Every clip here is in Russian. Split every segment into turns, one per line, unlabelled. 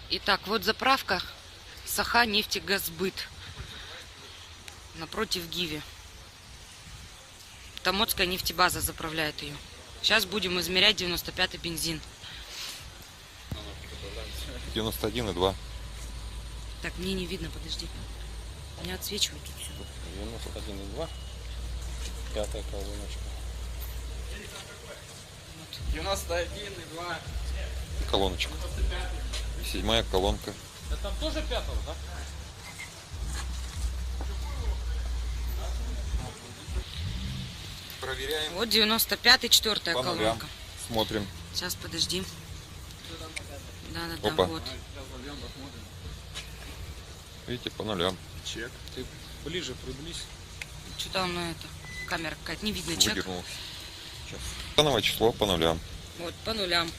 Итак, вот заправка Саханефтегазбыт напротив Гиви. Томодская нефтебаза заправляет ее. Сейчас будем измерять 95-й бензин.
91,2.
Так, мне не видно, подожди. Меня отсвечивают тут все.
91,2. Пятая колоночка. 91,2.
Колоночка. 7-я колонка.
Это там тоже пятого, да?
Проверяем.
Вот 95-й, 4-я
По нулям.
колонка.
Смотрим.
Сейчас, подожди. Да,
Опа.
вот.
Видите, по нулям.
Чек. Ты ближе приблизь.
Что-то он, это, камера какая-то, не видно чек.
Выдернул. Сейчас. Плановое число по нулям.
Вот, по нулям.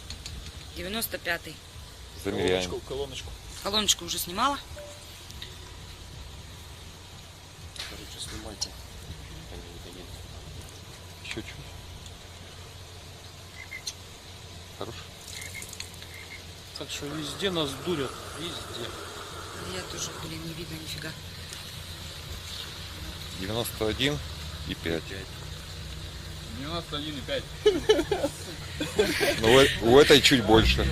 95-й.
Замеряем.
Колоночку.
Колоночку уже снимала.
Короче, снимайте.
Еще чуть. Хорош.
Так что везде нас дурят. Везде.
Я тоже, блин, не видно нифига.
91,5.
91,5.
Ну, у этой чуть больше.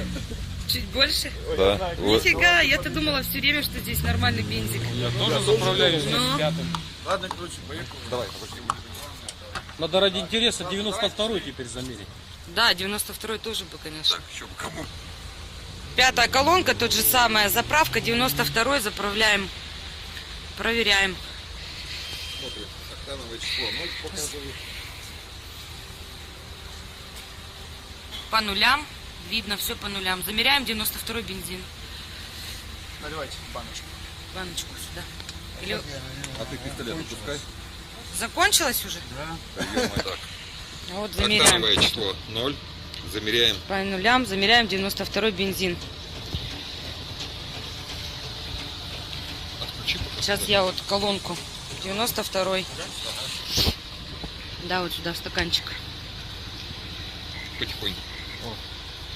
Чуть больше?
Да.
Нифига, я-то думала все время, что здесь нормальный бензик.
Я тоже заправляюсь
Ну.
с пятым.
Ладно, короче, поехали.
Давай, подожди.
Надо ради интереса 92-й теперь замерить.
Да, 92-й тоже бы, конечно.
Так, еще бы кому?
5-я колонка, тот же самая заправка, 92-й заправляем. Проверяем.
Смотрим. Октановое число 0 показывает.
По нулям. Видно, все по нулям. Замеряем 92-й бензин.
Наливайте баночку.
Баночку сюда. Или...
А ты пистолет выпускай.
Закончилось уже?
Даем так.
Вот замеряем.
Октановое число 0. Замеряем.
По нулям замеряем 92-й бензин.
Отключи пока.
Сейчас я вот колонку. 92-й. Да, вот сюда в стаканчик.
Потихоньку.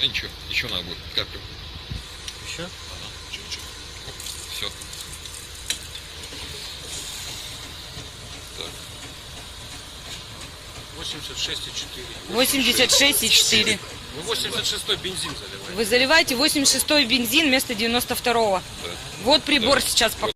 А ничего, еще надо будет. Капель.
Еще?
Чуть-чуть. Все. Так.
86,4.
86,4.
Вы 86-й бензин заливаете.
Вы заливаете 86-й бензин вместо 92-го.
Да.
Вот прибор
Да.
сейчас показывает.